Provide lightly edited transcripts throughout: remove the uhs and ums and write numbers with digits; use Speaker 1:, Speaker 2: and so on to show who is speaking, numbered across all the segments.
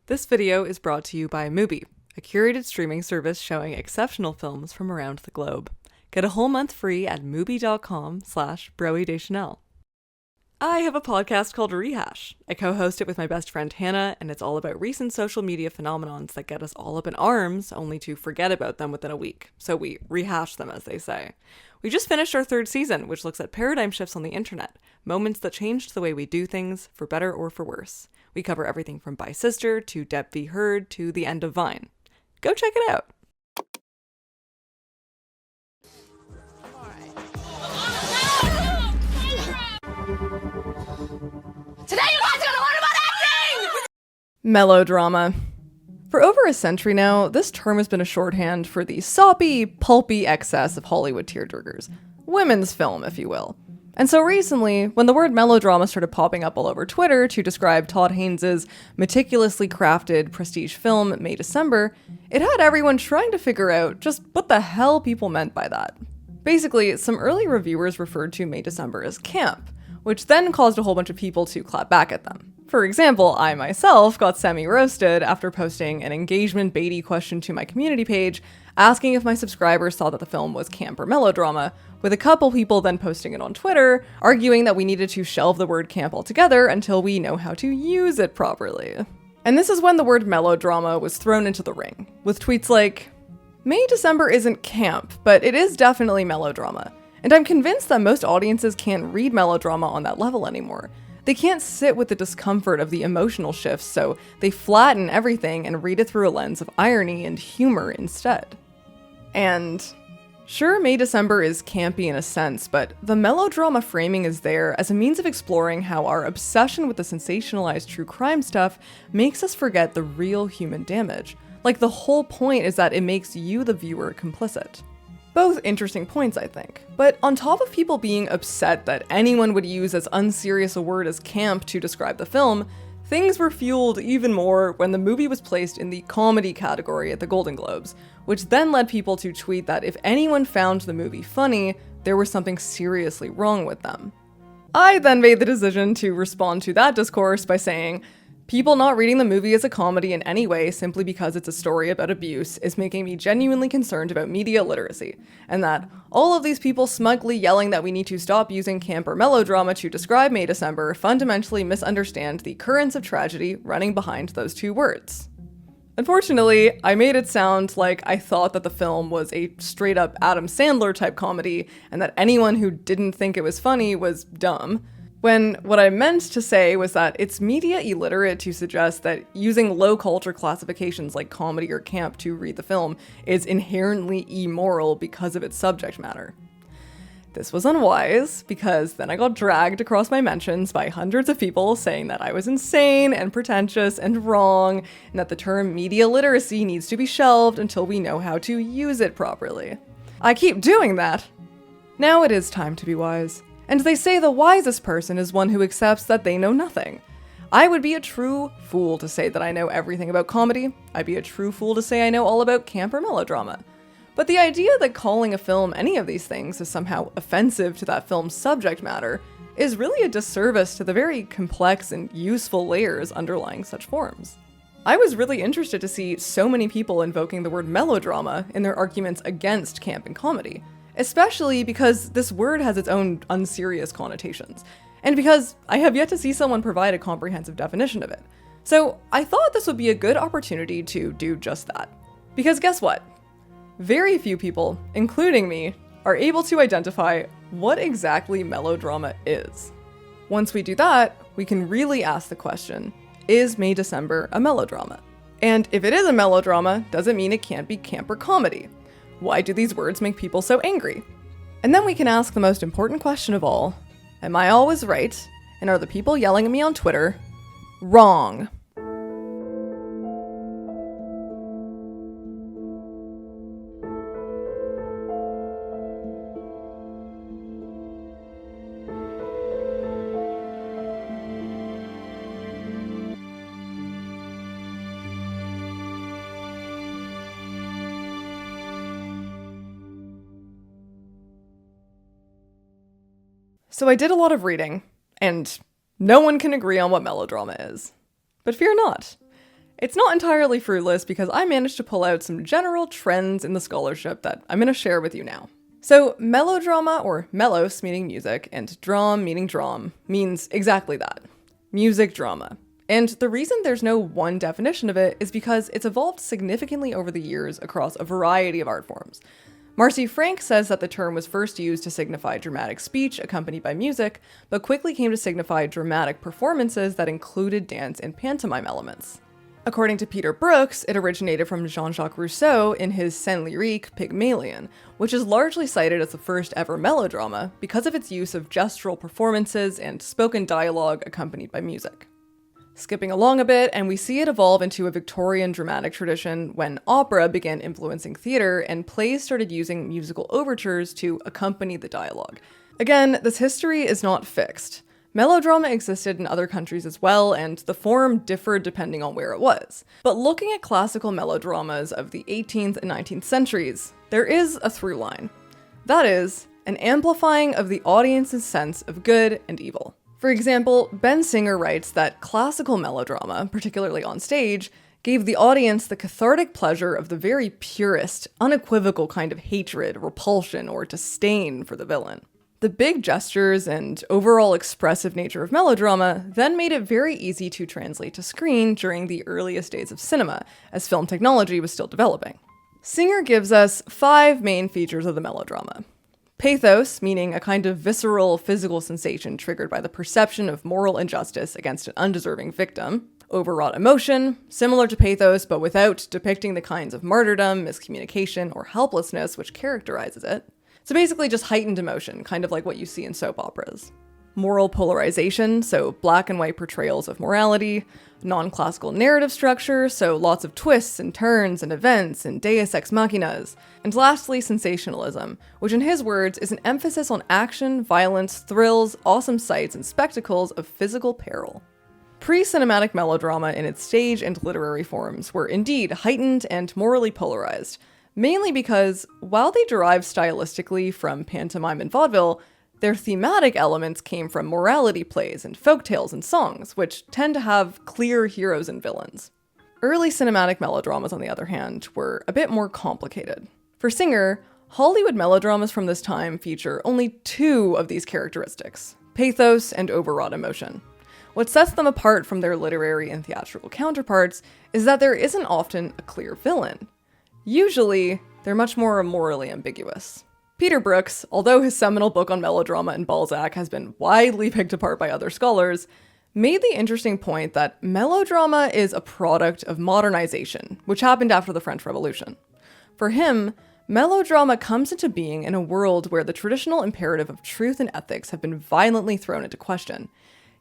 Speaker 1: This video is brought to you by Mubi, a curated streaming service showing exceptional films from around the globe. Get a whole month free at mubi.com/broedeschanel. I have a podcast called Rehash. I co-host it with my best friend Hannah, and it's all about recent social media phenomenons that get us all up in arms, only to forget about them within a week. So we rehash them, as they say. We just finished our third season, which looks at paradigm shifts on the internet, moments that changed the way we do things, for better or for worse. We cover everything from By Sister to Depp v. Heard to the end of Vine. Go check it out.
Speaker 2: Today you guys are gonna learn about acting!
Speaker 1: Melodrama. For over a century now, this term has been a shorthand for the soppy, pulpy excess of Hollywood tearjerkers. Women's film, if you will. And so recently, when the word melodrama started popping up all over Twitter to describe Todd Haynes' meticulously crafted prestige film, May December, it had everyone trying to figure out just what the hell people meant by that. Basically, some early reviewers referred to May December as camp, which then caused a whole bunch of people to clap back at them. For example, I myself got semi-roasted after posting an engagement baity question to my community page asking if my subscribers thought that the film was camp or melodrama, with a couple people then posting it on Twitter, arguing that we needed to shelve the word camp altogether until we know how to use it properly. And this is when the word melodrama was thrown into the ring, with tweets like, "May December isn't camp, but it is definitely melodrama. And I'm convinced that most audiences can't read melodrama on that level anymore. They can't sit with the discomfort of the emotional shifts, so they flatten everything and read it through a lens of irony and humor instead." And sure, May December is campy in a sense, but the melodrama framing is there as a means of exploring how our obsession with the sensationalized true crime stuff makes us forget the real human damage. Like, the whole point is that it makes you, the viewer, complicit. Both interesting points, I think. But on top of people being upset that anyone would use as unserious a word as camp to describe the film, things were fueled even more when the movie was placed in the comedy category at the Golden Globes, which then led people to tweet that if anyone found the movie funny, there was something seriously wrong with them. I then made the decision to respond to that discourse by saying, people not reading the movie as a comedy in any way simply because it's a story about abuse is making me genuinely concerned about media literacy, and that all of these people smugly yelling that we need to stop using camp or melodrama to describe May December fundamentally misunderstand the currents of tragedy running behind those two words. Unfortunately, I made it sound like I thought that the film was a straight-up Adam Sandler type comedy, and that anyone who didn't think it was funny was dumb. When what I meant to say was that it's media illiterate to suggest that using low culture classifications like comedy or camp to read the film is inherently immoral because of its subject matter. This was unwise, because then I got dragged across my mentions by hundreds of people saying that I was insane and pretentious and wrong, and that the term media literacy needs to be shelved until we know how to use it properly. I keep doing that. Now it is time to be wise. And they say the wisest person is one who accepts that they know nothing. I would be a true fool to say that I know everything about comedy. I'd be a true fool to say I know all about camp or melodrama. But the idea that calling a film any of these things is somehow offensive to that film's subject matter is really a disservice to the very complex and useful layers underlying such forms. I was really interested to see so many people invoking the word melodrama in their arguments against camp and comedy. Especially because this word has its own unserious connotations, and because I have yet to see someone provide a comprehensive definition of it. So I thought this would be a good opportunity to do just that. Because guess what? Very few people, including me, are able to identify what exactly melodrama is. Once we do that, we can really ask the question, is May December a melodrama? And if it is a melodrama, does it mean it can't be camp or comedy? Why do these words make people so angry? And then we can ask the most important question of all, am I always right? And are the people yelling at me on Twitter wrong? So I did a lot of reading, and no one can agree on what melodrama is. But fear not. It's not entirely fruitless because I managed to pull out some general trends in the scholarship that I'm going to share with you now. So melodrama, or melos meaning music, and dram meaning dram, means exactly that. Music drama. And the reason there's no one definition of it is because it's evolved significantly over the years across a variety of art forms. Marcie Frank says that the term was first used to signify dramatic speech accompanied by music, but quickly came to signify dramatic performances that included dance and pantomime elements. According to Peter Brooks, it originated from Jean-Jacques Rousseau in his Scène lyrique Pygmalion, which is largely cited as the first ever melodrama because of its use of gestural performances and spoken dialogue accompanied by music. Skipping along a bit, and we see it evolve into a Victorian dramatic tradition when opera began influencing theater and plays started using musical overtures to accompany the dialogue. Again, this history is not fixed. Melodrama existed in other countries as well, and the form differed depending on where it was. But looking at classical melodramas of the 18th and 19th centuries, there is a through line. That is, an amplifying of the audience's sense of good and evil. For example, Ben Singer writes that classical melodrama, particularly on stage, gave the audience the cathartic pleasure of the very purest, unequivocal kind of hatred, repulsion, or disdain for the villain. The big gestures and overall expressive nature of melodrama then made it very easy to translate to screen during the earliest days of cinema, as film technology was still developing. Singer gives us 5 main features of the melodrama. Pathos, meaning a kind of visceral physical sensation triggered by the perception of moral injustice against an undeserving victim. Overwrought emotion, similar to pathos but without depicting the kinds of martyrdom, miscommunication, or helplessness which characterizes it. So basically just heightened emotion, kind of like what you see in soap operas. Moral polarization, so black and white portrayals of morality. Non-classical narrative structure, so lots of twists and turns and events and deus ex machinas. And lastly, sensationalism, which in his words is an emphasis on action, violence, thrills, awesome sights, and spectacles of physical peril. Pre-cinematic melodrama in its stage and literary forms were indeed heightened and morally polarized, mainly because, while they derived stylistically from pantomime and vaudeville, their thematic elements came from morality plays and folktales and songs, which tend to have clear heroes and villains. Early cinematic melodramas, on the other hand, were a bit more complicated. For Singer, Hollywood melodramas from this time feature only 2 of these characteristics: pathos and overwrought emotion. What sets them apart from their literary and theatrical counterparts is that there isn't often a clear villain. Usually, they're much more morally ambiguous. Peter Brooks, although his seminal book on melodrama and Balzac has been widely picked apart by other scholars, made the interesting point that melodrama is a product of modernization, which happened after the French Revolution. For him, melodrama comes into being in a world where the traditional imperative of truth and ethics have been violently thrown into question,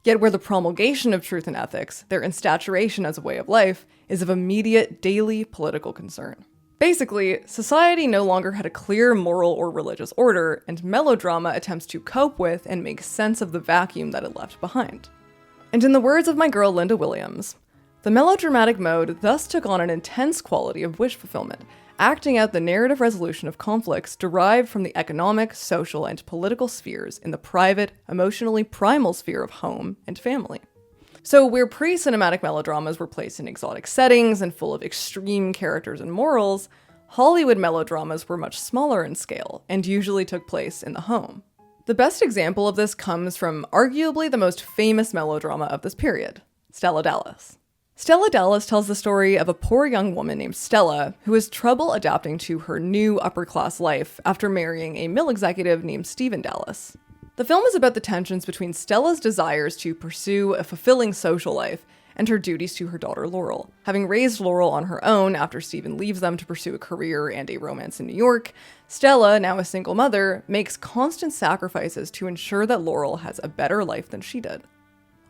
Speaker 1: yet where the promulgation of truth and ethics, their instauration as a way of life, is of immediate daily political concern. Basically, society no longer had a clear moral or religious order, and melodrama attempts to cope with and make sense of the vacuum that it left behind. And in the words of my girl Linda Williams, the melodramatic mode thus took on an intense quality of wish fulfillment, acting out the narrative resolution of conflicts derived from the economic, social, and political spheres in the private, emotionally primal sphere of home and family. So where pre-cinematic melodramas were placed in exotic settings and full of extreme characters and morals, Hollywood melodramas were much smaller in scale and usually took place in the home. The best example of this comes from arguably the most famous melodrama of this period, Stella Dallas. Stella Dallas tells the story of a poor young woman named Stella who has trouble adapting to her new upper-class life after marrying a mill executive named Stephen Dallas. The film is about the tensions between Stella's desires to pursue a fulfilling social life and her duties to her daughter Laurel. Having raised Laurel on her own after Stephen leaves them to pursue a career and a romance in New York, Stella, now a single mother, makes constant sacrifices to ensure that Laurel has a better life than she did.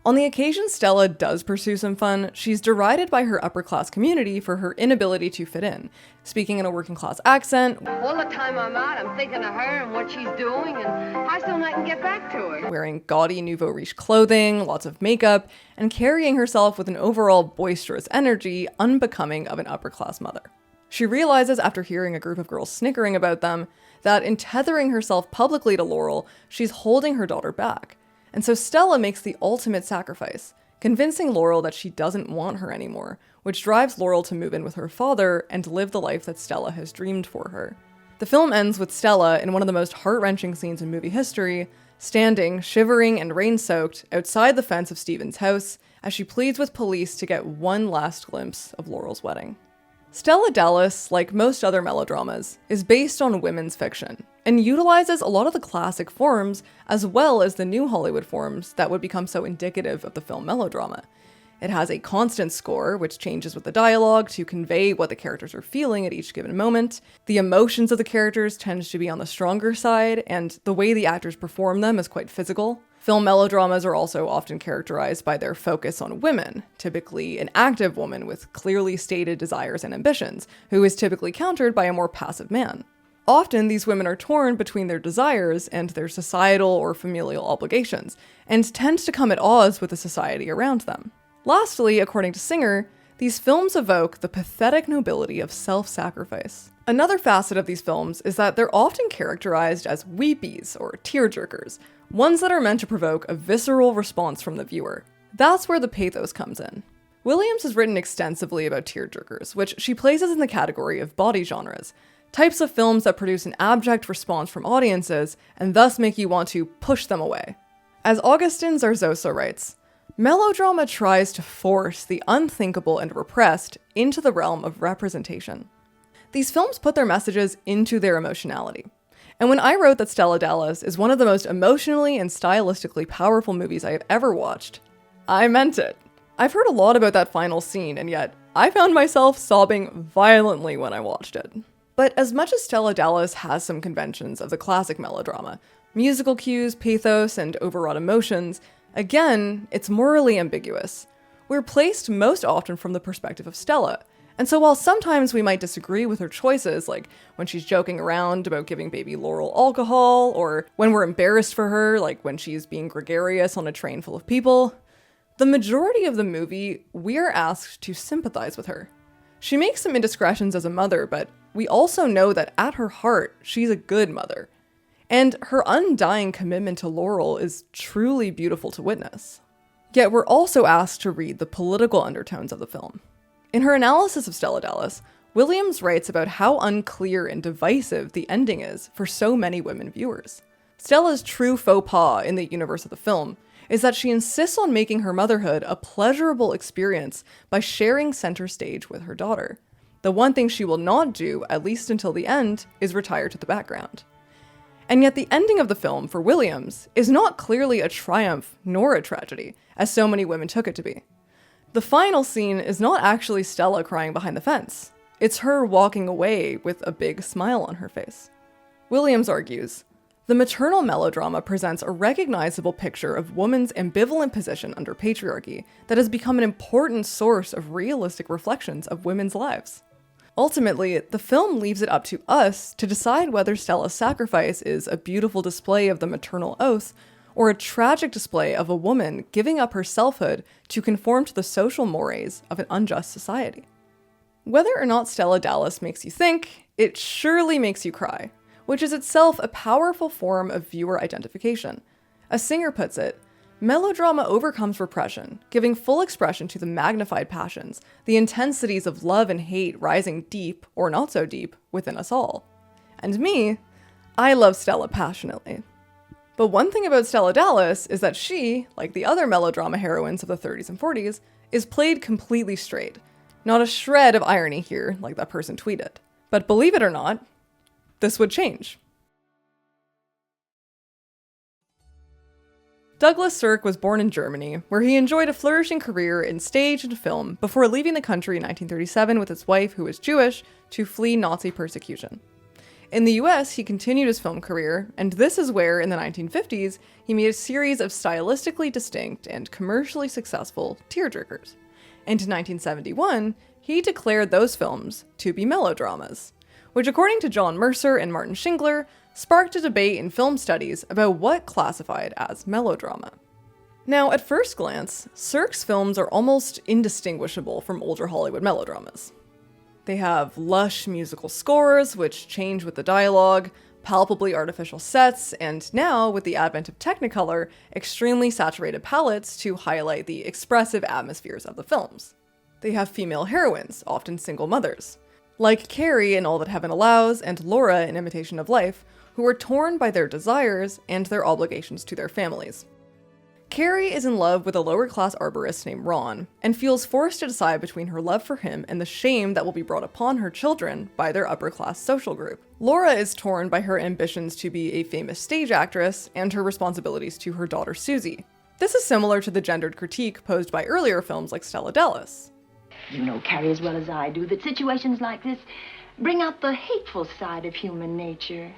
Speaker 1: On the occasion Stella does pursue some fun, she's derided by her upper-class community for her inability to fit in, speaking in a working-class accent,
Speaker 3: all the time I'm out, I'm thinking of her and what she's doing, and I still not can get back to her.
Speaker 1: Wearing gaudy nouveau riche clothing, lots of makeup, and carrying herself with an overall boisterous energy unbecoming of an upper-class mother. She realizes after hearing a group of girls snickering about them that in tethering herself publicly to Laurel, she's holding her daughter back. And so Stella makes the ultimate sacrifice, convincing Laurel that she doesn't want her anymore, which drives Laurel to move in with her father and live the life that Stella has dreamed for her. The film ends with Stella in one of the most heart-wrenching scenes in movie history, standing, shivering and rain-soaked, outside the fence of Stephen's house as she pleads with police to get one last glimpse of Laurel's wedding. Stella Dallas, like most other melodramas, is based on women's fiction, and utilizes a lot of the classic forms as well as the new Hollywood forms that would become so indicative of the film melodrama. It has a constant score, which changes with the dialogue to convey what the characters are feeling at each given moment. The emotions of the characters tends to be on the stronger side, and the way the actors perform them is quite physical. Film melodramas are also often characterized by their focus on women, typically an active woman with clearly stated desires and ambitions, who is typically countered by a more passive man. Often, these women are torn between their desires and their societal or familial obligations, and tend to come at odds with the society around them. Lastly, according to Singer, these films evoke the pathetic nobility of self-sacrifice. Another facet of these films is that they're often characterized as weepies or tearjerkers, ones that are meant to provoke a visceral response from the viewer. That's where the pathos comes in. Williams has written extensively about tearjerkers, which she places in the category of body genres, types of films that produce an abject response from audiences and thus make you want to push them away. As Augustin Zarzosa writes, melodrama tries to force the unthinkable and repressed into the realm of representation. These films put their messages into their emotionality. And when I wrote that Stella Dallas is one of the most emotionally and stylistically powerful movies I have ever watched, I meant it. I've heard a lot about that final scene, and yet I found myself sobbing violently when I watched it. But as much as Stella Dallas has some conventions of the classic melodrama, musical cues, pathos, and overwrought emotions, again, it's morally ambiguous. We're placed most often from the perspective of Stella, and so while sometimes we might disagree with her choices, like when she's joking around about giving baby Laurel alcohol, or when we're embarrassed for her, like when she's being gregarious on a train full of people, the majority of the movie, we are asked to sympathize with her. She makes some indiscretions as a mother, but we also know that at her heart, she's a good mother. And her undying commitment to Laurel is truly beautiful to witness. Yet we're also asked to read the political undertones of the film. In her analysis of Stella Dallas, Williams writes about how unclear and divisive the ending is for so many women viewers. Stella's true faux pas in the universe of the film is that she insists on making her motherhood a pleasurable experience by sharing center stage with her daughter. The one thing she will not do, at least until the end, is retire to the background. And yet the ending of the film, for Williams, is not clearly a triumph nor a tragedy, as so many women took it to be. The final scene is not actually Stella crying behind the fence. It's her walking away with a big smile on her face. Williams argues, the maternal melodrama presents a recognizable picture of woman's ambivalent position under patriarchy that has become an important source of realistic reflections of women's lives. Ultimately, the film leaves it up to us to decide whether Stella's sacrifice is a beautiful display of the maternal oath or a tragic display of a woman giving up her selfhood to conform to the social mores of an unjust society. Whether or not Stella Dallas makes you think, it surely makes you cry, which is itself a powerful form of viewer identification. As Singer puts it, melodrama overcomes repression, giving full expression to the magnified passions, the intensities of love and hate rising deep, or not so deep, within us all. And me, I love Stella passionately. But one thing about Stella Dallas is that she, like the other melodrama heroines of the 30s and 40s, is played completely straight. Not a shred of irony here, like that person tweeted. But believe it or not, this would change. Douglas Sirk was born in Germany, where he enjoyed a flourishing career in stage and film before leaving the country in 1937 with his wife, who was Jewish, to flee Nazi persecution. In the US, he continued his film career, and this is where, in the 1950s, he made a series of stylistically distinct and commercially successful tearjerkers. And in 1971, he declared those films to be melodramas, which, according to John Mercer and Martin Shingler, sparked a debate in film studies about what classified as melodrama. Now, at first glance, Sirk's films are almost indistinguishable from older Hollywood melodramas. They have lush musical scores, which change with the dialogue, palpably artificial sets, and now, with the advent of Technicolor, extremely saturated palettes to highlight the expressive atmospheres of the films. They have female heroines, often single mothers, like Carrie in All That Heaven Allows and Laura in Imitation of Life, who are torn by their desires and their obligations to their families. Carrie is in love with a lower-class arborist named Ron, and feels forced to decide between her love for him and the shame that will be brought upon her children by their upper-class social group. Laura is torn by her ambitions to be a famous stage actress and her responsibilities to her daughter Susie. This is similar to the gendered critique posed by earlier films like Stella Dallas.
Speaker 4: You know, Carrie, as well as I do, that situations like this bring out the hateful side of human nature.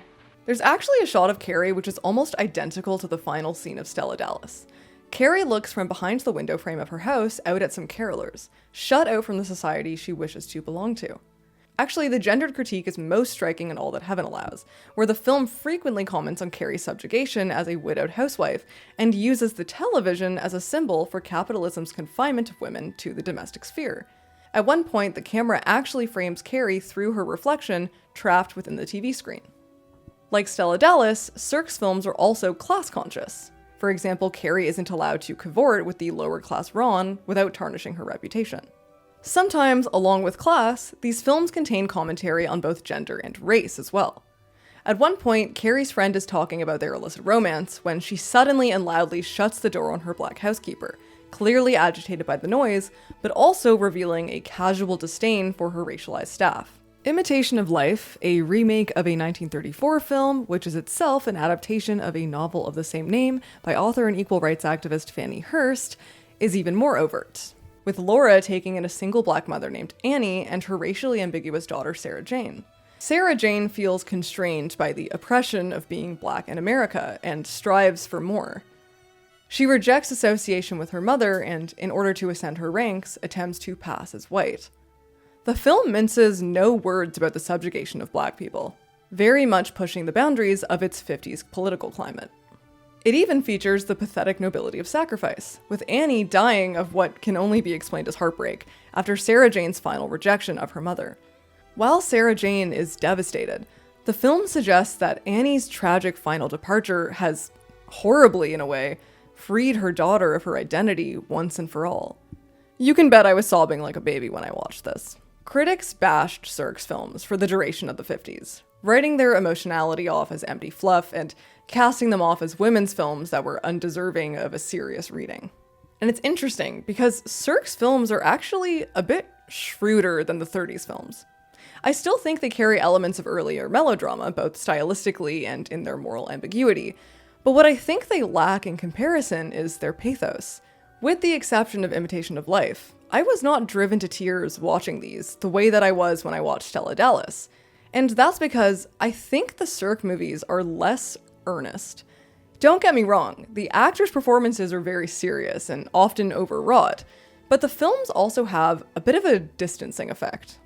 Speaker 1: There's actually a shot of Carrie which is almost identical to the final scene of Stella Dallas. Carrie looks from behind the window frame of her house out at some carolers, shut out from the society she wishes to belong to. Actually, the gendered critique is most striking in All That Heaven Allows, where the film frequently comments on Carrie's subjugation as a widowed housewife, and uses the television as a symbol for capitalism's confinement of women to the domestic sphere. At one point, the camera actually frames Carrie through her reflection, trapped within the TV screen. Like Stella Dallas, Cirque's films are also class-conscious. For example, Carrie isn't allowed to cavort with the lower-class Ron without tarnishing her reputation. Sometimes, along with class, these films contain commentary on both gender and race as well. At one point, Carrie's friend is talking about their illicit romance when she suddenly and loudly shuts the door on her black housekeeper, clearly agitated by the noise, but also revealing a casual disdain for her racialized staff. Imitation of Life, a remake of a 1934 film, which is itself an adaptation of a novel of the same name by author and equal rights activist Fannie Hurst, is even more overt, with Laura taking in a single black mother named Annie and her racially ambiguous daughter Sarah Jane. Sarah Jane feels constrained by the oppression of being black in America and strives for more. She rejects association with her mother and, in order to ascend her ranks, attempts to pass as white. The film minces no words about the subjugation of black people, very much pushing the boundaries of its 50s political climate. It even features the pathetic nobility of sacrifice, with Annie dying of what can only be explained as heartbreak after Sarah Jane's final rejection of her mother. While Sarah Jane is devastated, the film suggests that Annie's tragic final departure has, horribly in a way, freed her daughter of her identity once and for all. You can bet I was sobbing like a baby when I watched this. Critics bashed Cirque's films for the duration of the 50s, writing their emotionality off as empty fluff and casting them off as women's films that were undeserving of a serious reading. And it's interesting because Cirque's films are actually a bit shrewder than the 30s films. I still think they carry elements of earlier melodrama, both stylistically and in their moral ambiguity, but what I think they lack in comparison is their pathos. With the exception of Imitation of Life, I was not driven to tears watching these the way that I was when I watched Stella Dallas. And that's because I think the Cirque movies are less earnest. Don't get me wrong, the actors' performances are very serious and often overwrought, but the films also have a bit of a distancing effect.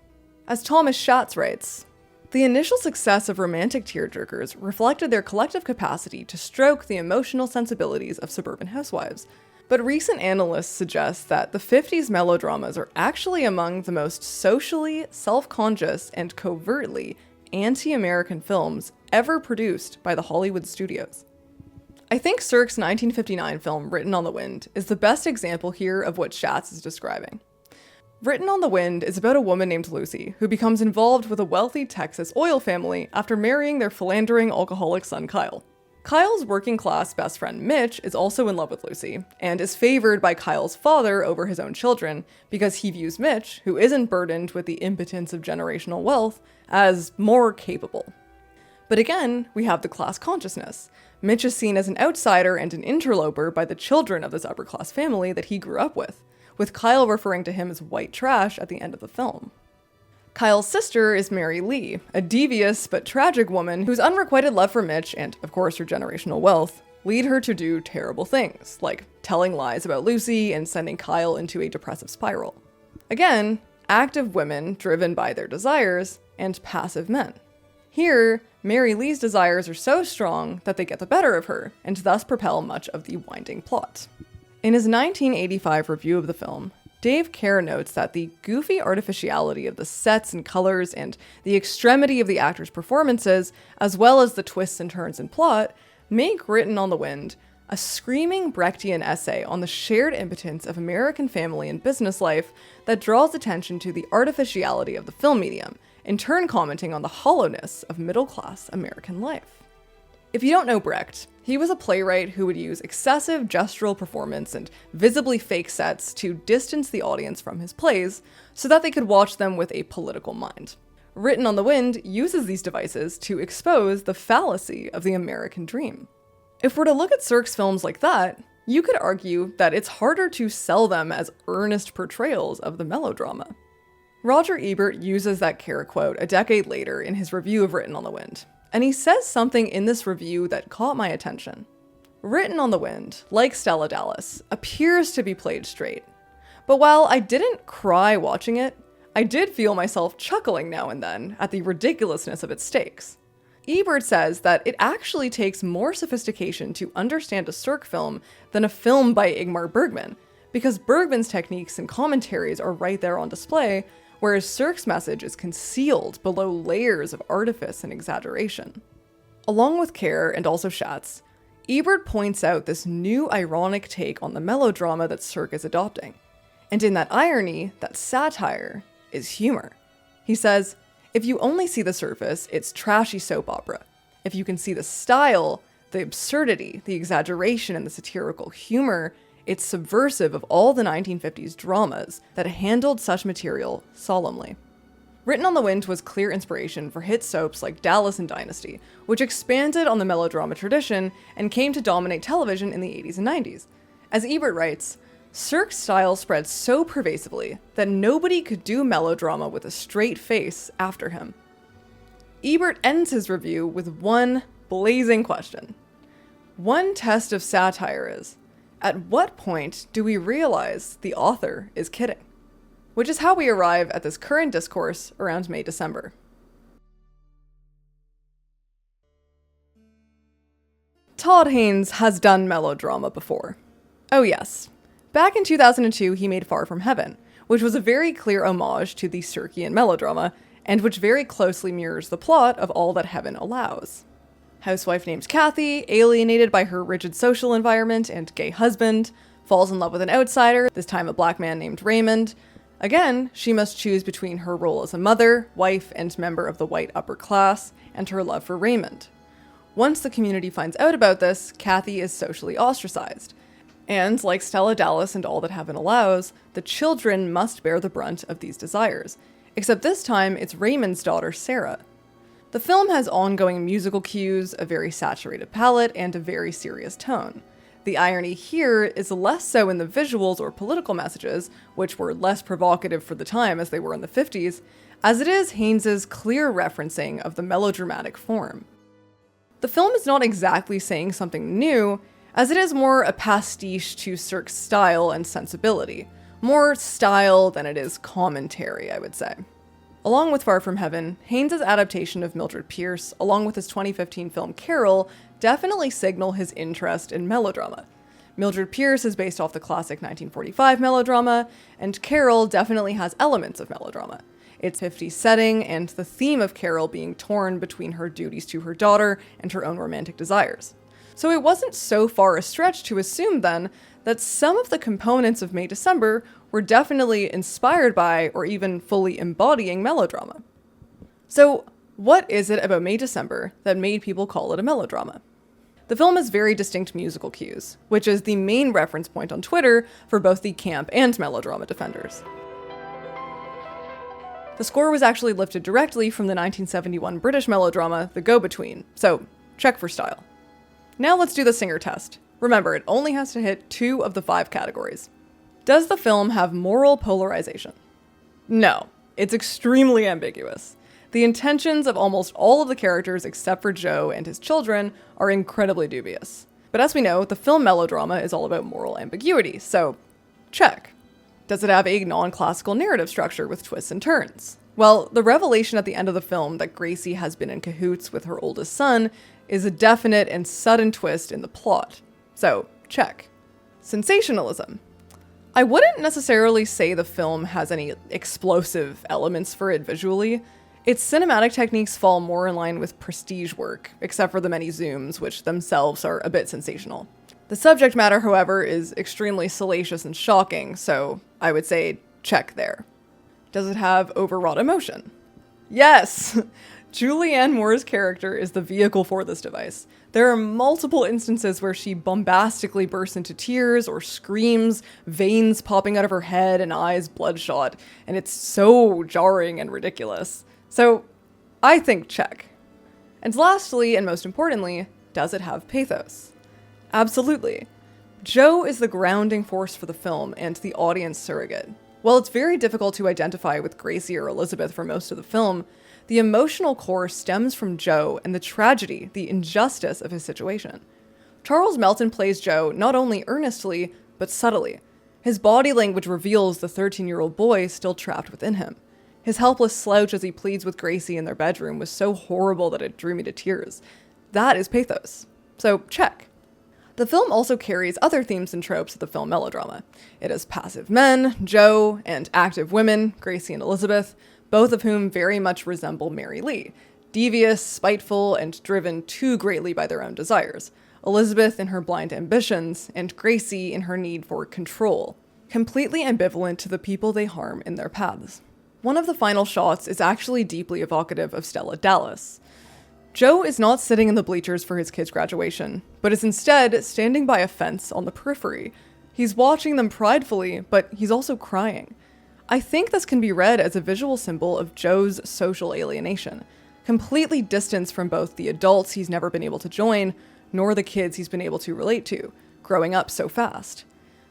Speaker 1: As Thomas Schatz writes, the initial success of romantic tearjerkers reflected their collective capacity to stroke the emotional sensibilities of suburban housewives. But recent analysts suggest that the 50s melodramas are actually among the most socially, self-conscious, and covertly anti-American films ever produced by the Hollywood studios. I think Cirque's 1959 film Written on the Wind is the best example here of what Schatz is describing. Written on the Wind is about a woman named Lucy who becomes involved with a wealthy Texas oil family after marrying their philandering alcoholic son Kyle. Kyle's working-class best friend Mitch is also in love with Lucy, and is favored by Kyle's father over his own children because he views Mitch, who isn't burdened with the impotence of generational wealth, as more capable. But again, we have the class consciousness. Mitch is seen as an outsider and an interloper by the children of this upper-class family that he grew up with Kyle referring to him as white trash at the end of the film. Kyle's sister is Mary Lee, a devious but tragic woman whose unrequited love for Mitch and, of course, her generational wealth lead her to do terrible things, like telling lies about Lucy and sending Kyle into a depressive spiral. Again, active women driven by their desires, and passive men. Here, Mary Lee's desires are so strong that they get the better of her, and thus propel much of the winding plot. In his 1985 review of the film, Dave Kehr notes that the goofy artificiality of the sets and colors and the extremity of the actors' performances, as well as the twists and turns in plot, make Written on the Wind a screaming Brechtian essay on the shared impotence of American family and business life that draws attention to the artificiality of the film medium, in turn commenting on the hollowness of middle-class American life. If you don't know Brecht, he was a playwright who would use excessive gestural performance and visibly fake sets to distance the audience from his plays so that they could watch them with a political mind. Written on the Wind uses these devices to expose the fallacy of the American dream. If we're to look at Cirque's films like that, you could argue that it's harder to sell them as earnest portrayals of the melodrama. Roger Ebert uses that Kehr quote a decade later in his review of Written on the Wind, and he says something in this review that caught my attention. Written on the Wind, like Stella Dallas, appears to be played straight. But while I didn't cry watching it, I did feel myself chuckling now and then at the ridiculousness of its stakes. Ebert says that it actually takes more sophistication to understand a Cirque film than a film by Ingmar Bergman, because Bergman's techniques and commentaries are right there on display, whereas Cirque's message is concealed below layers of artifice and exaggeration. Along with Kehr and also Schatz, Ebert points out this new ironic take on the melodrama that Cirque is adopting. And in that irony, that satire, is humor. He says, if you only see the surface, it's trashy soap opera. If you can see the style, the absurdity, the exaggeration, and the satirical humor, it's subversive of all the 1950s dramas that handled such material solemnly. Written on the Wind was clear inspiration for hit soaps like Dallas and Dynasty, which expanded on the melodrama tradition and came to dominate television in the 80s and 90s. As Ebert writes, Cirque's style spread so pervasively that nobody could do melodrama with a straight face after him. Ebert ends his review with one blazing question. One test of satire is, at what point do we realize the author is kidding? Which is how we arrive at this current discourse around May-December. Todd Haynes has done melodrama before. Oh yes. Back in 2002, he made Far From Heaven, which was a very clear homage to the Circean melodrama, and which very closely mirrors the plot of All That Heaven Allows. Housewife named Kathy, alienated by her rigid social environment and gay husband, falls in love with an outsider, this time a black man named Raymond. Again, she must choose between her role as a mother, wife, and member of the white upper class, and her love for Raymond. Once the community finds out about this, Kathy is socially ostracized. And, like Stella Dallas and All That Heaven Allows, the children must bear the brunt of these desires. Except this time, it's Raymond's daughter, Sarah. The film has ongoing musical cues, a very saturated palette, and a very serious tone. The irony here is less so in the visuals or political messages, which were less provocative for the time as they were in the 50s, as it is Haynes's clear referencing of the melodramatic form. The film is not exactly saying something new, as it is more a pastiche to Cirque's style and sensibility. More style than it is commentary, I would say. Along with Far From Heaven, Haynes' adaptation of Mildred Pierce, along with his 2015 film Carol, definitely signal his interest in melodrama. Mildred Pierce is based off the classic 1945 melodrama, and Carol definitely has elements of melodrama. Its 50s setting, and the theme of Carol being torn between her duties to her daughter and her own romantic desires. So it wasn't so far a stretch to assume then that some of the components of May-December were definitely inspired by or even fully embodying melodrama. So what is it about May-December that made people call it a melodrama? The film has very distinct musical cues, which is the main reference point on Twitter for both the camp and melodrama defenders. The score was actually lifted directly from the 1971 British melodrama The Go-Between, so check for style. Now let's do the singer test. Remember, it only has to hit 2 of the 5 categories. Does the film have moral polarization? No, it's extremely ambiguous. The intentions of almost all of the characters except for Joe and his children are incredibly dubious. But as we know, the film melodrama is all about moral ambiguity, so check. Does it have a non-classical narrative structure with twists and turns? Well, the revelation at the end of the film that Gracie has been in cahoots with her oldest son is a definite and sudden twist in the plot. So, check. Sensationalism. I wouldn't necessarily say the film has any explosive elements for it visually. Its cinematic techniques fall more in line with prestige work, except for the many zooms, which themselves are a bit sensational. The subject matter, however, is extremely salacious and shocking, so I would say check there. Does it have overwrought emotion? Yes! Julianne Moore's character is the vehicle for this device. There are multiple instances where she bombastically bursts into tears or screams, veins popping out of her head and eyes bloodshot, and it's so jarring and ridiculous. So, I think check. And lastly, and most importantly, does it have pathos? Absolutely. Jo is the grounding force for the film and the audience surrogate. While it's very difficult to identify with Gracie or Elizabeth for most of the film, the emotional core stems from Jo and the tragedy, the injustice of his situation. Charles Melton plays Jo not only earnestly, but subtly. His body language reveals the 13-year-old boy still trapped within him. His helpless slouch as he pleads with Gracie in their bedroom was so horrible that it drew me to tears. That is pathos. So, check. The film also carries other themes and tropes of the film Melodrama. It has passive men, Jo, and active women, Gracie and Elizabeth, both of whom very much resemble Mary Lee, devious, spiteful, and driven too greatly by their own desires. Elizabeth in her blind ambitions, and Gracie in her need for control, completely ambivalent to the people they harm in their paths. One of the final shots is actually deeply evocative of Stella Dallas. Jo is not sitting in the bleachers for his kid's graduation, but is instead standing by a fence on the periphery. He's watching them pridefully, but he's also crying. I think this can be read as a visual symbol of Jo's social alienation, completely distanced from both the adults he's never been able to join, nor the kids he's been able to relate to, growing up so fast.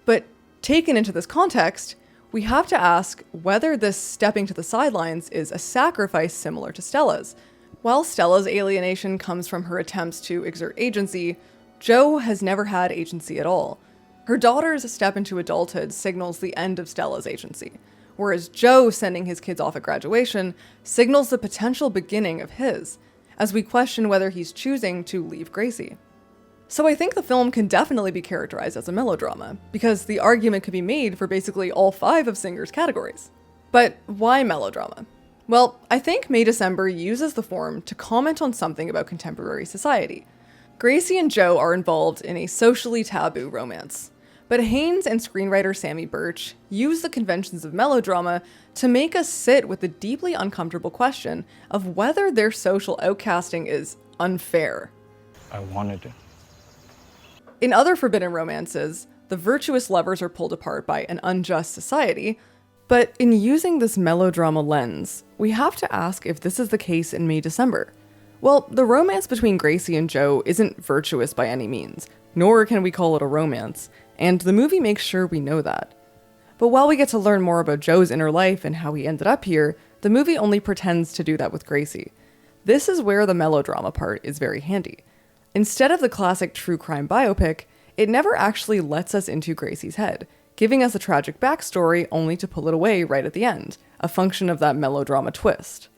Speaker 1: But taken into this context, we have to ask whether this stepping to the sidelines is a sacrifice similar to Stella's. While Stella's alienation comes from her attempts to exert agency, Jo has never had agency at all. Her daughter's step into adulthood signals the end of Stella's agency, whereas Jo sending his kids off at graduation signals the potential beginning of his, as we question whether he's choosing to leave Gracie. So I think the film can definitely be characterized as a melodrama, because the argument could be made for basically all 5 of Singer's categories. But why melodrama? Well, I think May December uses the form to comment on something about contemporary society. Gracie and Jo are involved in a socially taboo romance, but Haynes and screenwriter Sammy Birch use the conventions of melodrama to make us sit with the deeply uncomfortable question of whether their social outcasting is unfair.
Speaker 5: I wanted it.
Speaker 1: In other forbidden romances, the virtuous lovers are pulled apart by an unjust society, but in using this melodrama lens, we have to ask if this is the case in May December. Well, the romance between Gracie and Jo isn't virtuous by any means, nor can we call it a romance, and the movie makes sure we know that. But while we get to learn more about Jo's inner life and how he ended up here, the movie only pretends to do that with Gracie. This is where the melodrama part is very handy. Instead of the classic true crime biopic, it never actually lets us into Gracie's head, giving us a tragic backstory only to pull it away right at the end, a function of that melodrama twist.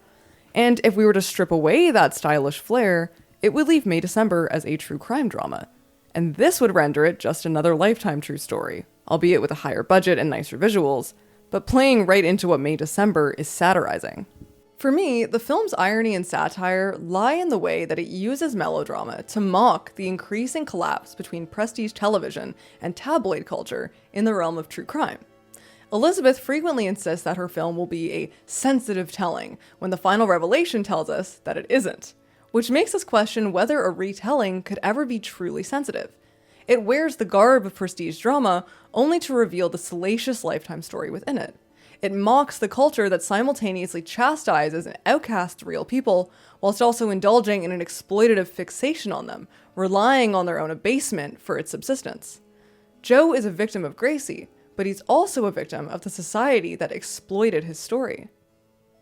Speaker 1: And if we were to strip away that stylish flair, it would leave May December as a true crime drama. And this would render it just another Lifetime true story, albeit with a higher budget and nicer visuals, but playing right into what May December is satirizing. For me, the film's irony and satire lie in the way that it uses melodrama to mock the increasing collapse between prestige television and tabloid culture in the realm of true crime. Elizabeth frequently insists that her film will be a sensitive telling, when the final revelation tells us that it isn't, which makes us question whether a retelling could ever be truly sensitive. It wears the garb of prestige drama only to reveal the salacious Lifetime story within it. It mocks the culture that simultaneously chastises and outcasts real people, whilst also indulging in an exploitative fixation on them, relying on their own abasement for its subsistence. Jo is a victim of Gracie, but he's also a victim of the society that exploited his story.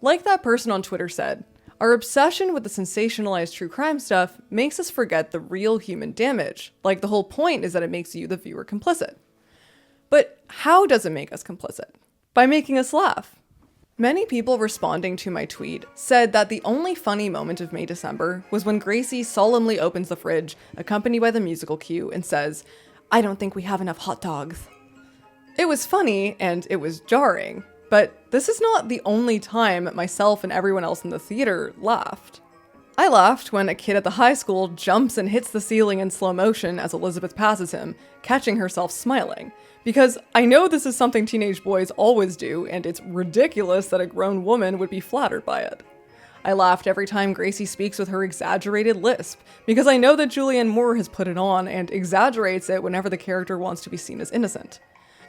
Speaker 1: Like that person on Twitter said, our obsession with the sensationalized true crime stuff makes us forget the real human damage, like the whole point is that it makes you, the viewer, complicit. But how does it make us complicit? By making us laugh. Many people responding to my tweet said that the only funny moment of May December was when Gracie solemnly opens the fridge, accompanied by the musical cue, and says, "I don't think we have enough hot dogs." It was funny, and it was jarring, but this is not the only time myself and everyone else in the theater laughed. I laughed when a kid at the high school jumps and hits the ceiling in slow motion as Elizabeth passes him, catching herself smiling. Because I know this is something teenage boys always do, and it's ridiculous that a grown woman would be flattered by it. I laughed every time Gracie speaks with her exaggerated lisp, because I know that Julianne Moore has put it on and exaggerates it whenever the character wants to be seen as innocent.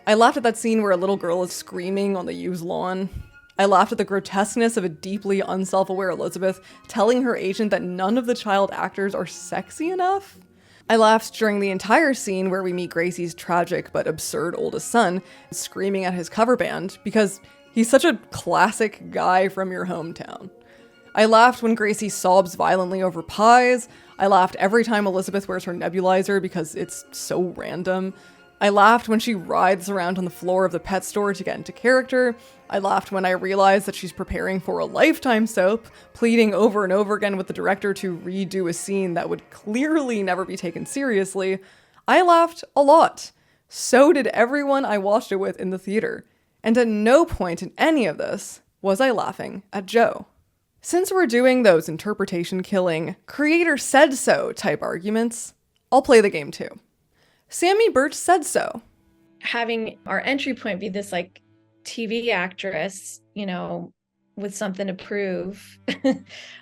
Speaker 1: I laughed at that scene where a little girl is screaming on the used lawn. I laughed at the grotesqueness of a deeply unself-aware Elizabeth telling her agent that none of the child actors are sexy enough. I laughed during the entire scene where we meet Gracie's tragic but absurd oldest son screaming at his cover band because he's such a classic guy from your hometown. I laughed when Gracie sobs violently over pies. I laughed every time Elizabeth wears her nebulizer because it's so random. I laughed when she writhes around on the floor of the pet store to get into character. I laughed when I realized that she's preparing for a Lifetime soap, pleading over and over again with the director to redo a scene that would clearly never be taken seriously. I laughed a lot. So did everyone I watched it with in the theater. And at no point in any of this was I laughing at Joe. Since we're doing those interpretation killing, creator said so type arguments, I'll play the game too. Sammy Birch said so.
Speaker 5: Having our entry point be this like TV actress, you know, with something to prove,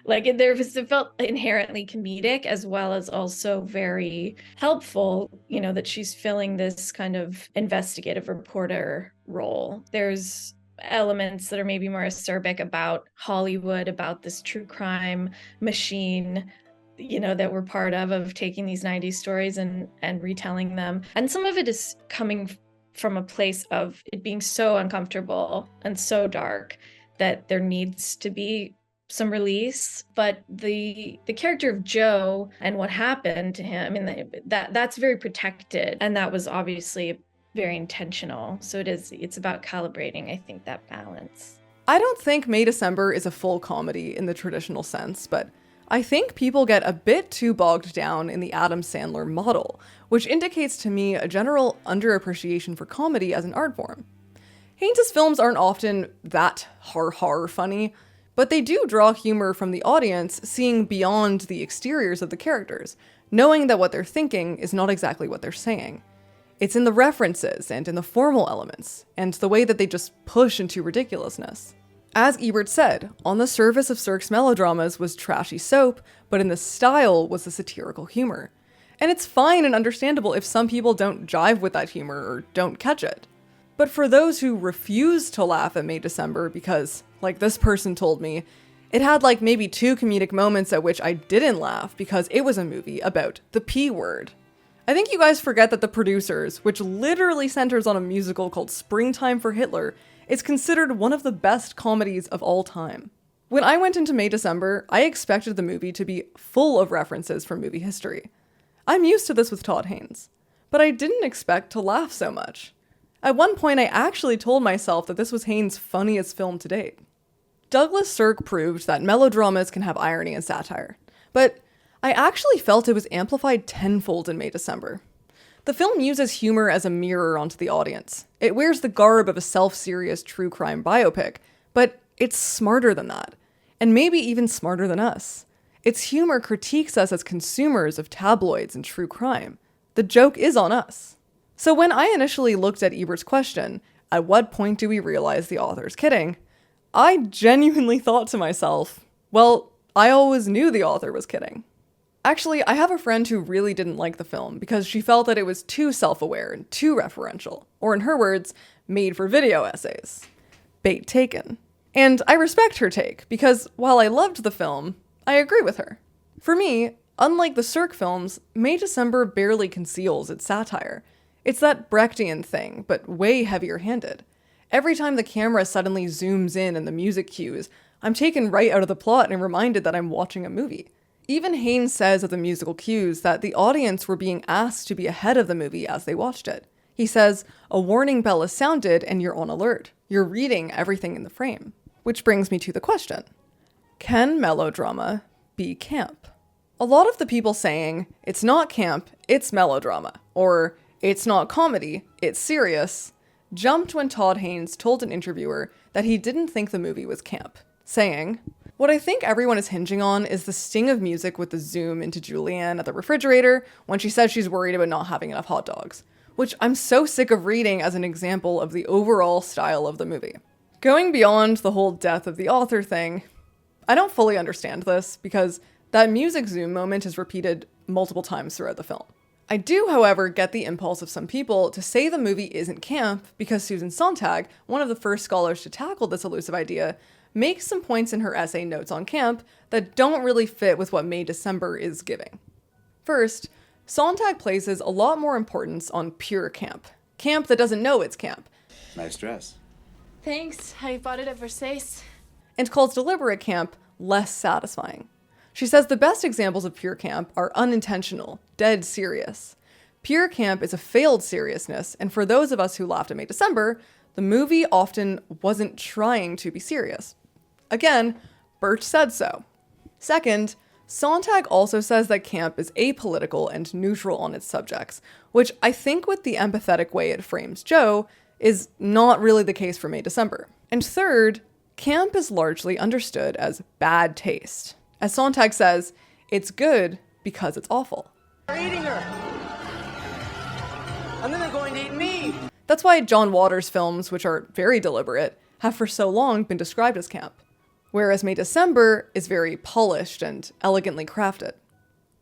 Speaker 5: like it felt inherently comedic as well as also very helpful, you know, that she's filling this kind of investigative reporter role. There's elements that are maybe more acerbic about Hollywood, about this true crime machine, you know, that we're part of taking these 90s stories and retelling them. And some of it is coming from a place of it being so uncomfortable and so dark that there needs to be some release. But the character of Joe and what happened to him, I mean, that's very protected. And that was obviously very intentional. So it's about calibrating, I think, that balance.
Speaker 1: I don't think May December is a full comedy in the traditional sense, but I think people get a bit too bogged down in the Adam Sandler model, which indicates to me a general underappreciation for comedy as an art form. Haynes' films aren't often that har-har funny, but they do draw humor from the audience seeing beyond the exteriors of the characters, knowing that what they're thinking is not exactly what they're saying. It's in the references and in the formal elements, and the way that they just push into ridiculousness. As Ebert said, on the surface of Cirque's melodramas was trashy soap, but in the style was the satirical humor. And it's fine and understandable if some people don't jive with that humor or don't catch it. But for those who refuse to laugh at May December because, like this person told me, it had like maybe 2 comedic moments at which I didn't laugh because it was a movie about the P word. I think you guys forget that The Producers, which literally centers on a musical called Springtime for Hitler, is considered one of the best comedies of all time. When I went into May December, I expected the movie to be full of references from movie history. I'm used to this with Todd Haynes, but I didn't expect to laugh so much. At one point, I actually told myself that this was Haynes' funniest film to date. Douglas Sirk proved that melodramas can have irony and satire, but I actually felt it was amplified tenfold in May December. The film uses humor as a mirror onto the audience. It wears the garb of a self-serious true crime biopic, but it's smarter than that, and maybe even smarter than us. Its humor critiques us as consumers of tabloids and true crime. The joke is on us. So when I initially looked at Ebert's question, at what point do we realize the author's kidding? I genuinely thought to myself, well, I always knew the author was kidding. Actually, I have a friend who really didn't like the film because she felt that it was too self-aware and too referential, or in her words, made for video essays. Bait taken. And I respect her take, because while I loved the film, I agree with her. For me, unlike the Sirk films, May December barely conceals its satire. It's that Brechtian thing, but way heavier-handed. Every time the camera suddenly zooms in and the music cues, I'm taken right out of the plot and reminded that I'm watching a movie. Even Haynes says of the musical cues that the audience were being asked to be ahead of the movie as they watched it. He says, a warning bell is sounded and you're on alert. You're reading everything in the frame. Which brings me to the question. Can melodrama be camp? A lot of the people saying, it's not camp, it's melodrama, or it's not comedy, it's serious, jumped when Todd Haynes told an interviewer that he didn't think the movie was camp, saying, What I think everyone is hinging on is the sting of music with the zoom into Julianne at the refrigerator when she says she's worried about not having enough hot dogs, which I'm so sick of reading as an example of the overall style of the movie. Going beyond the whole death of the author thing, I don't fully understand this because that music zoom moment is repeated multiple times throughout the film. I do, however, get the impulse of some people to say the movie isn't camp because Susan Sontag, one of the first scholars to tackle this elusive idea, makes some points in her essay Notes on Camp that don't really fit with what May December is giving. First, Sontag places a lot more importance on pure camp. Camp that doesn't know it's camp.
Speaker 6: Nice dress.
Speaker 2: Thanks. I bought it at Versace.
Speaker 1: And calls deliberate camp less satisfying. She says the best examples of pure camp are unintentional, dead serious. Pure camp is a failed seriousness, and for those of us who laughed at May December, the movie often wasn't trying to be serious. Again, Birch said so. Second, Sontag also says that camp is apolitical and neutral on its subjects, which I think with the empathetic way it frames Joe is not really the case for May December. And third, camp is largely understood as bad taste. As Sontag says, it's good because it's awful.
Speaker 7: They're eating her. And then they're going to eat me.
Speaker 1: That's why John Waters' films, which are very deliberate, have for so long been described as camp, whereas May December is very polished and elegantly crafted.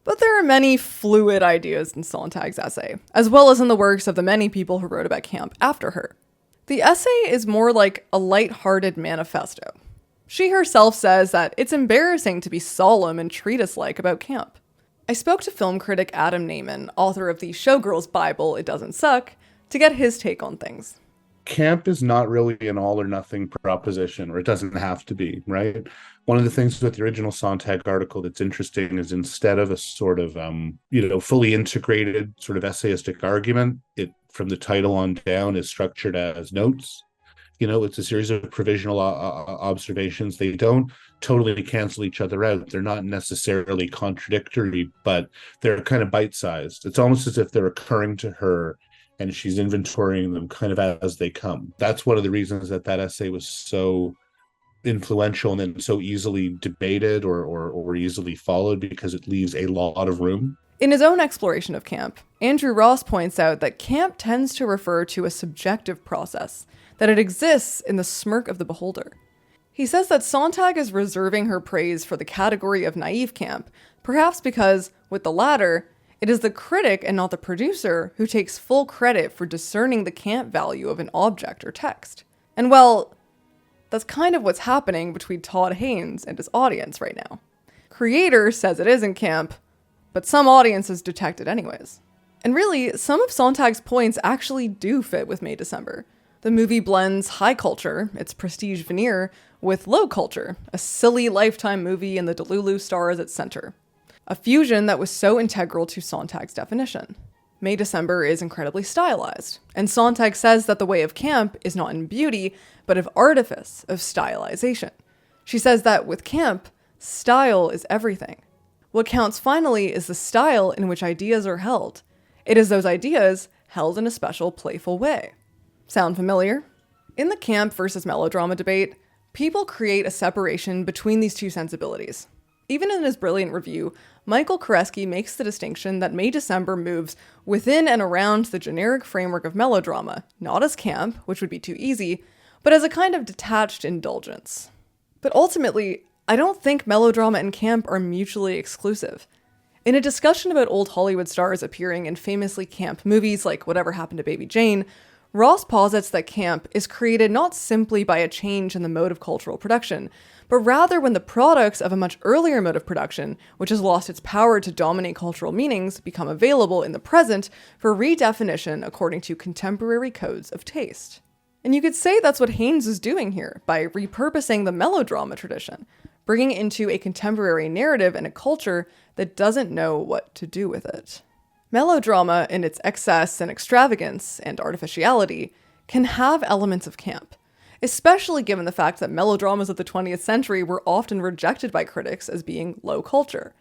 Speaker 1: But there are many fluid ideas in Sontag's essay, as well as in the works of the many people who wrote about camp after her. The essay is more like a light-hearted manifesto. She herself says that it's embarrassing to be solemn and treatise-like about camp. I spoke to film critic Adam Naiman, author of the Showgirls Bible, It Doesn't Suck, to get his take on things.
Speaker 8: Camp is not really an all-or-nothing proposition, or it doesn't have to be, right? One of the things with the original Sontag article that's interesting is instead of a sort of, fully integrated sort of essayistic argument, it, from the title on down, is structured as notes. It's a series of provisional observations. They don't totally cancel each other out. They're not necessarily contradictory, but they're kind of bite-sized. It's almost as if they're occurring to her and she's inventorying them kind of as they come. That's one of the reasons that essay was so influential and then so easily debated or easily followed, because it leaves a lot of room.
Speaker 1: In his own exploration of camp, Andrew Ross points out that camp tends to refer to a subjective process, that it exists in the smirk of the beholder. He says that Sontag is reserving her praise for the category of naive camp, perhaps because, with the latter, it is the critic and not the producer who takes full credit for discerning the camp value of an object or text. And well, that's kind of what's happening between Todd Haynes and his audience right now. Creator says it isn't camp, but some audiences detect it anyways. And really, some of Sontag's points actually do fit with May December. The movie blends high culture, its prestige veneer, with low culture, a silly Lifetime movie and the Delulu star is its center. A fusion that was so integral to Sontag's definition. May December is incredibly stylized, and Sontag says that the way of camp is not in beauty, but of artifice, of stylization. She says that with camp, style is everything. What counts finally is the style in which ideas are held. It is those ideas held in a special playful way. Sound familiar? In the camp versus melodrama debate, people create a separation between these two sensibilities. Even in his brilliant review, Michael Koresky makes the distinction that May December moves within and around the generic framework of melodrama, not as camp, which would be too easy, but as a kind of detached indulgence. But ultimately, I don't think melodrama and camp are mutually exclusive. In a discussion about old Hollywood stars appearing in famously camp movies like Whatever Happened to Baby Jane, Ross posits that camp is created not simply by a change in the mode of cultural production, but rather when the products of a much earlier mode of production, which has lost its power to dominate cultural meanings, become available in the present for redefinition according to contemporary codes of taste. And you could say that's what Haynes is doing here by repurposing the melodrama tradition, bringing into a contemporary narrative and a culture that doesn't know what to do with it. Melodrama, in its excess and extravagance and artificiality, can have elements of camp, especially given the fact that melodramas of the 20th century were often rejected by critics as being low culture.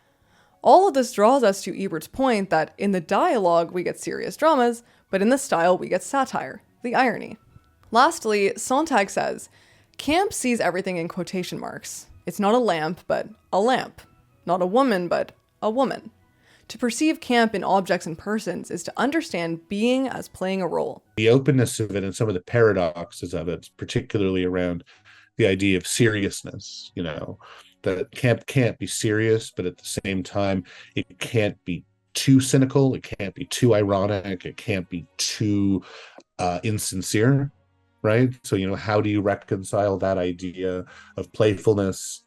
Speaker 1: All of this draws us to Ebert's point that in the dialogue we get serious dramas, but in the style we get satire, the irony. Lastly, Sontag says, camp sees everything in quotation marks. It's not a lamp, but a lamp. Not a woman, but a woman. To perceive camp in objects and persons is to understand being as playing a role.
Speaker 8: The openness of it and some of the paradoxes of it, particularly around the idea of seriousness, that camp can't be serious, but at the same time, it can't be too cynical, it can't be too ironic, it can't be too insincere, right? So, how do you reconcile that idea of playfulness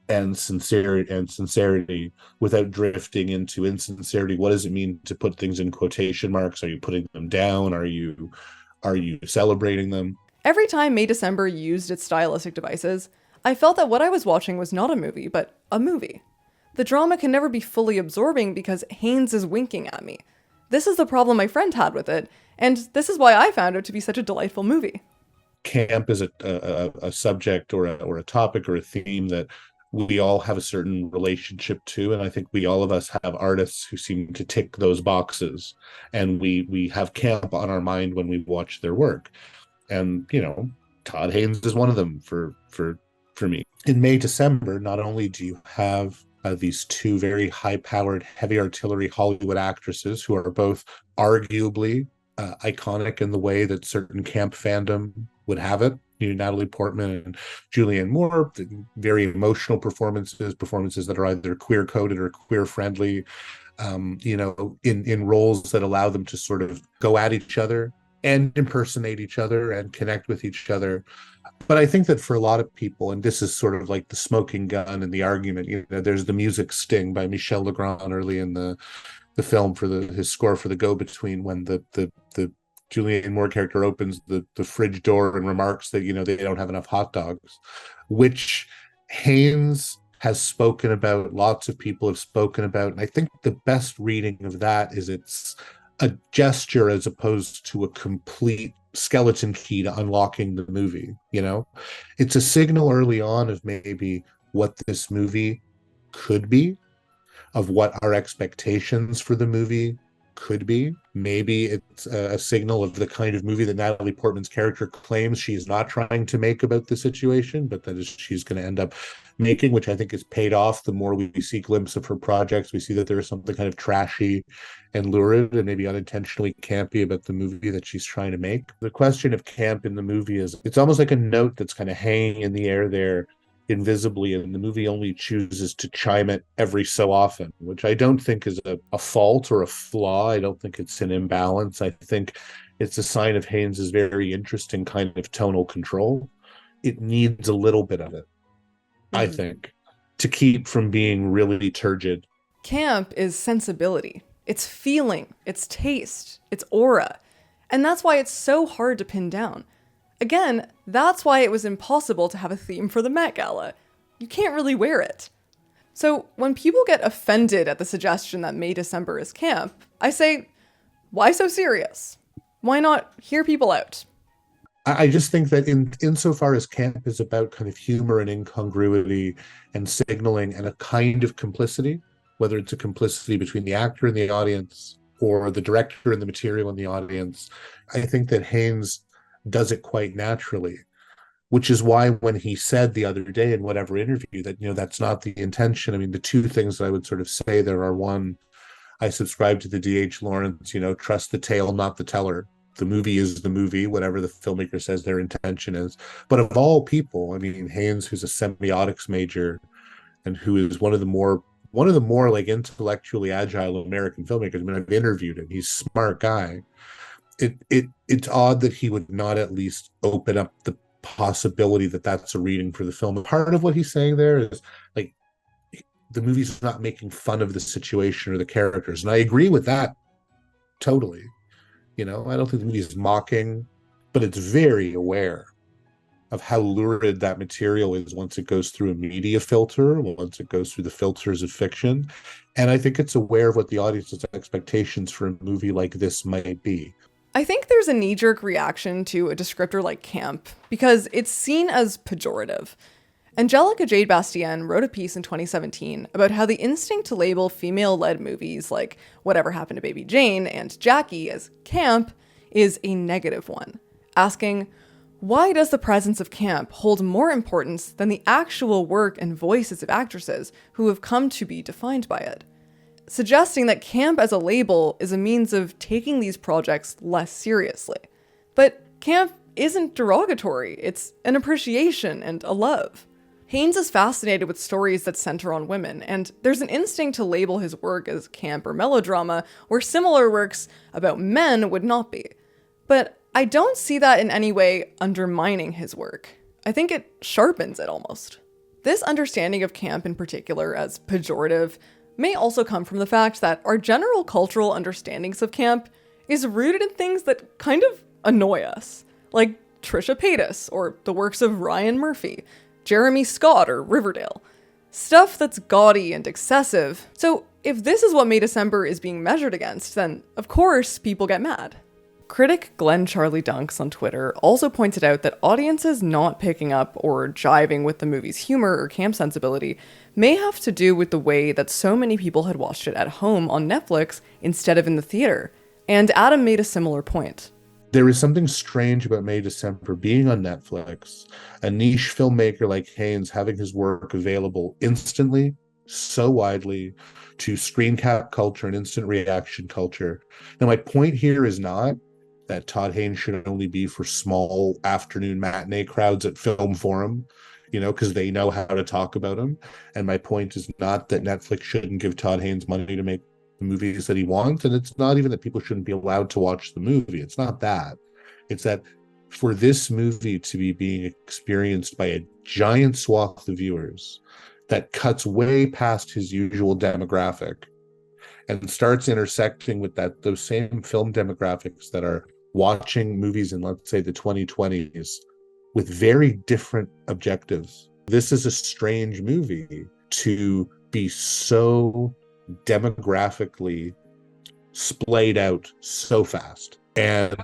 Speaker 8: and sincerity without drifting into insincerity? What does it mean to put things in quotation marks? Are you putting them down? Are you celebrating them?
Speaker 1: Every time May December used its stylistic devices, I felt that what I was watching was not a movie, but a movie. The drama can never be fully absorbing because Haynes is winking at me. This is the problem my friend had with it, and this is why I found it to be such a delightful movie.
Speaker 8: Camp is a subject or a topic or a theme that we all have a certain relationship to, and I think all of us have artists who seem to tick those boxes, and we have camp on our mind when we watch their work. And Todd Haynes is one of them for me. In May December, not only do you have these two very high-powered, heavy artillery Hollywood actresses who are both arguably iconic in the way that certain camp fandom would have it. Natalie Portman and Julianne Moore, very emotional performances that are either queer-coded or queer-friendly, in roles that allow them to sort of go at each other and impersonate each other and connect with each other. But I think that for a lot of people, and this is sort of like the smoking gun and the argument, there's the music Sting by Michel Legrand early in the film for his score for The Go-Between, when the Julianne Moore character opens the fridge door and remarks that, they don't have enough hot dogs, which Haynes has spoken about, lots of people have spoken about. And I think the best reading of that is it's a gesture as opposed to a complete skeleton key to unlocking the movie. It's a signal early on of maybe what this movie could be, of what our expectations for the movie could be. Maybe it's a signal of the kind of movie that Natalie Portman's character claims she's not trying to make about the situation, but that she's going to end up making, which I think is paid off. The more we see glimpses of her projects, we see that there is something kind of trashy and lurid and maybe unintentionally campy about the movie that she's trying to make. The question of camp in the movie it's almost like a note that's kind of hanging in the air there invisibly, and the movie only chooses to chime it every so often, which I don't think is a fault or a flaw. I don't think it's an imbalance. I think it's a sign of Haynes's very interesting kind of tonal control. It needs a little bit of it, I think, to keep from being really turgid.
Speaker 1: Camp is sensibility. It's feeling, it's taste, it's aura. And that's why it's so hard to pin down. Again, that's why it was impossible to have a theme for the Met Gala. You can't really wear it. So when people get offended at the suggestion that May December is camp, I say, why so serious? Why not hear people out?
Speaker 8: I just think that insofar as camp is about kind of humor and incongruity and signaling and a kind of complicity, whether it's a complicity between the actor and the audience or the director and the material and the audience, I think that Haynes does it quite naturally, which is why when he said the other day in whatever interview that, that's not the intention. I mean, the two things that I would sort of say there are, one, I subscribe to the D.H. Lawrence, trust the tale, not the teller. The movie is the movie, whatever the filmmaker says their intention is. But of all people, I mean, Haynes, who's a semiotics major and who is one of the more like intellectually agile American filmmakers. I mean, I've interviewed him. He's a smart guy. It's odd that he would not at least open up the possibility that that's a reading for the film. Part of what he's saying there is like the movie's not making fun of the situation or the characters, and I agree with that totally. I don't think the movie is mocking, but it's very aware of how lurid that material is once it goes through a media filter, once it goes through the filters of fiction, and I think it's aware of what the audience's expectations for a movie like this might be.
Speaker 1: I think there's a knee-jerk reaction to a descriptor like camp because it's seen as pejorative. Angelica Jade Bastien wrote a piece in 2017 about how the instinct to label female-led movies like Whatever Happened to Baby Jane and Jackie as camp is a negative one, asking, Why does the presence of camp hold more importance than the actual work and voices of actresses who have come to be defined by it? Suggesting that camp as a label is a means of taking these projects less seriously. But camp isn't derogatory, it's an appreciation and a love. Haynes is fascinated with stories that center on women, and there's an instinct to label his work as camp or melodrama, where similar works about men would not be. But I don't see that in any way undermining his work. I think it sharpens it almost. This understanding of camp in particular as pejorative may also come from the fact that our general cultural understandings of camp is rooted in things that kind of annoy us, like Trisha Paytas or the works of Ryan Murphy, Jeremy Scott or Riverdale. Stuff that's gaudy and excessive. So if this is what May December is being measured against, then of course people get mad. Critic Glenn Charlie Dunks on Twitter also pointed out that audiences not picking up or jiving with the movie's humor or camp sensibility may have to do with the way that so many people had watched it at home on Netflix instead of in the theater. And Adam made a similar point.
Speaker 8: There is something strange about May December being on Netflix, a niche filmmaker like Haynes having his work available instantly, so widely, to screen cap culture and instant reaction culture. Now, my point here is not that Todd Haynes should only be for small afternoon matinee crowds at Film Forum, because they know how to talk about him. And my point is not that Netflix shouldn't give Todd Haynes money to make the movies that he wants, and it's not even that people shouldn't be allowed to watch the movie. It's not that. It's that for this movie to be being experienced by a giant swath of viewers that cuts way past his usual demographic and starts intersecting with those same film demographics that are watching movies in, let's say, the 2020s with very different objectives. This is a strange movie to be so demographically splayed out so fast, and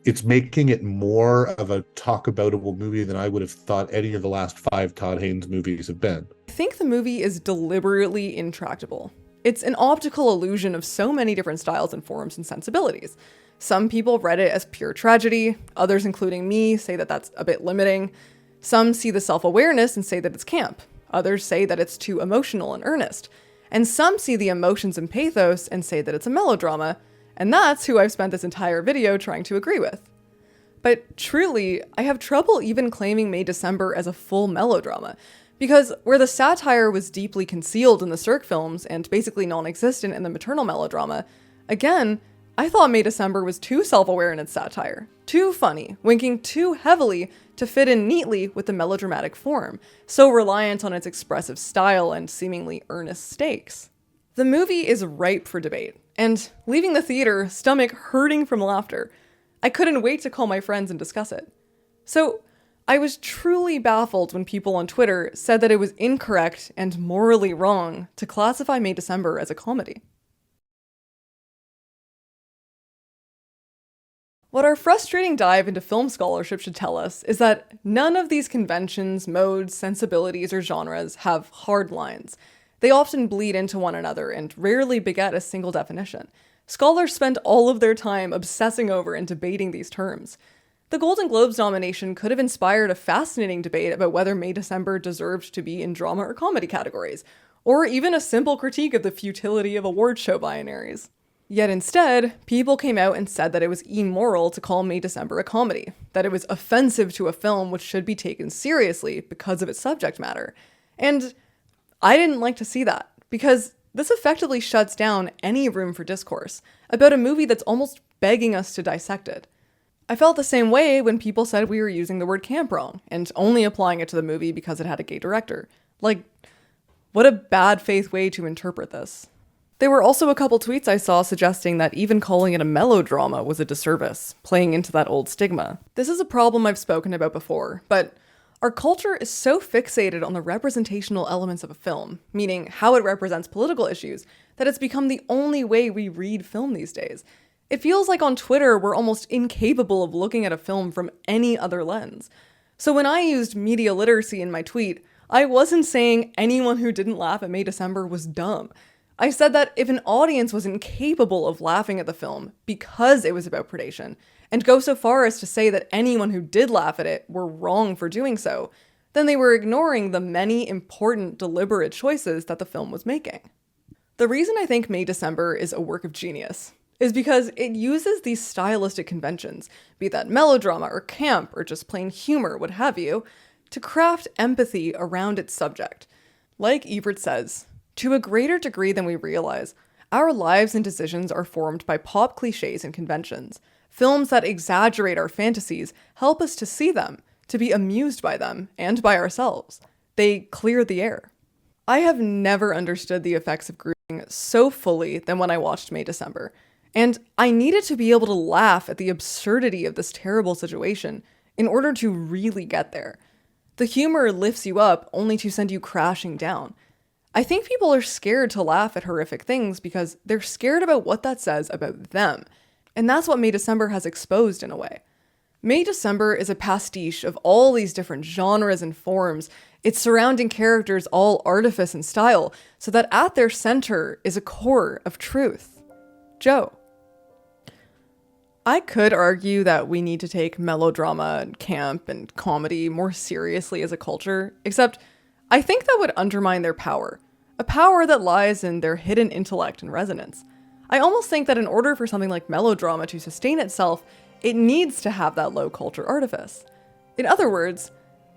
Speaker 8: it's making it more of a talk aboutable movie than I would have thought any of the last 5 Todd Haynes movies have been.
Speaker 1: I think the movie is deliberately intractable. It's an optical illusion of so many different styles and forms and sensibilities. Some people read it as pure tragedy, others, including me, say that that's a bit limiting. Some see the self-awareness and say that it's camp. Others say that it's too emotional and earnest. And some see the emotions and pathos and say that it's a melodrama, and that's who I've spent this entire video trying to agree with. But truly, I have trouble even claiming May December as a full melodrama, because where the satire was deeply concealed in the Cirque films and basically non-existent in the maternal melodrama, again, I thought May December was too self-aware in its satire, too funny, winking too heavily to fit in neatly with the melodramatic form, so reliant on its expressive style and seemingly earnest stakes. The movie is ripe for debate, and leaving the theater, stomach hurting from laughter, I couldn't wait to call my friends and discuss it. So, I was truly baffled when people on Twitter said that it was incorrect and morally wrong to classify May December as a comedy. What our frustrating dive into film scholarship should tell us is that none of these conventions, modes, sensibilities, or genres have hard lines. They often bleed into one another and rarely beget a single definition. Scholars spend all of their time obsessing over and debating these terms. The Golden Globes nomination could have inspired a fascinating debate about whether May December deserved to be in drama or comedy categories, or even a simple critique of the futility of award show binaries. Yet instead, people came out and said that it was immoral to call May December a comedy, that it was offensive to a film which should be taken seriously because of its subject matter. And I didn't like to see that, because this effectively shuts down any room for discourse about a movie that's almost begging us to dissect it. I felt the same way when people said we were using the word camp wrong and only applying it to the movie because it had a gay director. Like, what a bad faith way to interpret this. There were also a couple tweets I saw suggesting that even calling it a melodrama was a disservice, playing into that old stigma. This is a problem I've spoken about before, but our culture is so fixated on the representational elements of a film, meaning how it represents political issues, that it's become the only way we read film these days. It feels like on Twitter we're almost incapable of looking at a film from any other lens. So when I used media literacy in my tweet, I wasn't saying anyone who didn't laugh at May December was dumb. I said that if an audience was incapable of laughing at the film because it was about predation, and go so far as to say that anyone who did laugh at it were wrong for doing so, then they were ignoring the many important, deliberate choices that the film was making. The reason I think May December is a work of genius is because it uses these stylistic conventions, be that melodrama or camp or just plain humor, what have you, to craft empathy around its subject. Like Ebert says, to a greater degree than we realize, our lives and decisions are formed by pop cliches and conventions. Films that exaggerate our fantasies help us to see them, to be amused by them, and by ourselves. They clear the air. I have never understood the effects of grooming so fully than when I watched May December, and I needed to be able to laugh at the absurdity of this terrible situation in order to really get there. The humor lifts you up only to send you crashing down. I think people are scared to laugh at horrific things because they're scared about what that says about them, and that's what May December has exposed in a way. May December is a pastiche of all these different genres and forms, its surrounding characters all artifice and style, so that at their center is a core of truth. Joe. I could argue that we need to take melodrama and camp and comedy more seriously as a culture, except I think that would undermine their power, a power that lies in their hidden intellect and resonance. I almost think that in order for something like melodrama to sustain itself, it needs to have that low culture artifice. In other words,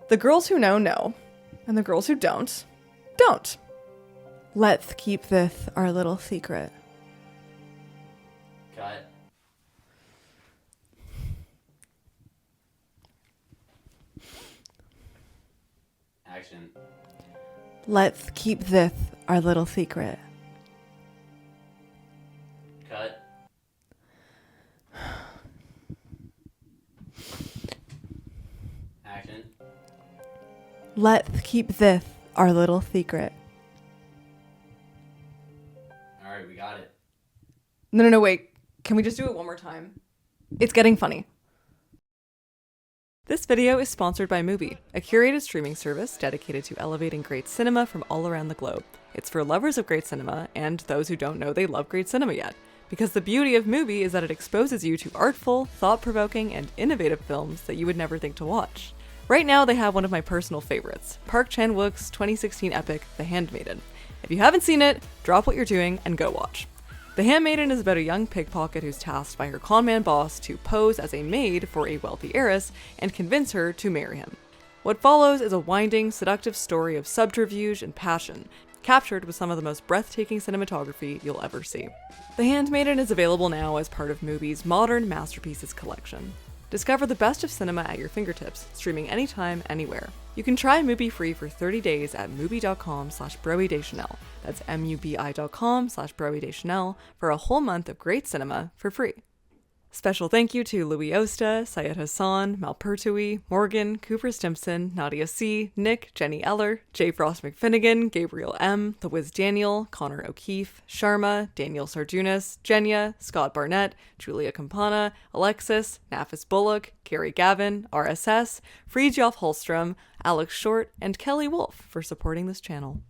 Speaker 1: the girls who know, and the girls who don't. Let's keep this our little secret.
Speaker 6: Cut. Action.
Speaker 1: Let's keep this our little secret.
Speaker 6: Cut. Action.
Speaker 1: Let's keep this our little secret.
Speaker 6: Alright, we got it.
Speaker 1: No, wait. Can we just do it one more time? It's getting funny. This video is sponsored by Mubi, a curated streaming service dedicated to elevating great cinema from all around the globe. It's for lovers of great cinema and those who don't know they love great cinema yet. Because the beauty of Mubi is that it exposes you to artful, thought-provoking, and innovative films that you would never think to watch. Right now, they have one of my personal favorites, Park Chan-wook's 2016 epic, The Handmaiden. If you haven't seen it, drop what you're doing and go watch. The Handmaiden is about a young pickpocket who's tasked by her conman boss to pose as a maid for a wealthy heiress and convince her to marry him. What follows is a winding, seductive story of subterfuge and passion, captured with some of the most breathtaking cinematography you'll ever see. The Handmaiden is available now as part of Mubi's Modern Masterpieces collection. Discover the best of cinema at your fingertips, streaming anytime, anywhere. You can try Mubi free for 30 days at mubi.com/broedeschanel. That's mubi.com/broedeschanel for a whole month of great cinema for free. Special thank you to Louis Osta, Syed Hassan, Malpertui, Morgan, Cooper Stimpson, Nadia C., Nick, Jenny Eller, J. Frost McFinnigan, Gabriel M., The Wiz Daniel, Connor O'Keefe, Sharma, Daniel Sardunas, Jenya, Scott Barnett, Julia Campana, Alexis, Nafis Bullock, Carrie Gavin, RSS, Friedjof Holstrom, Alex Short, and Kelly Wolf for supporting this channel.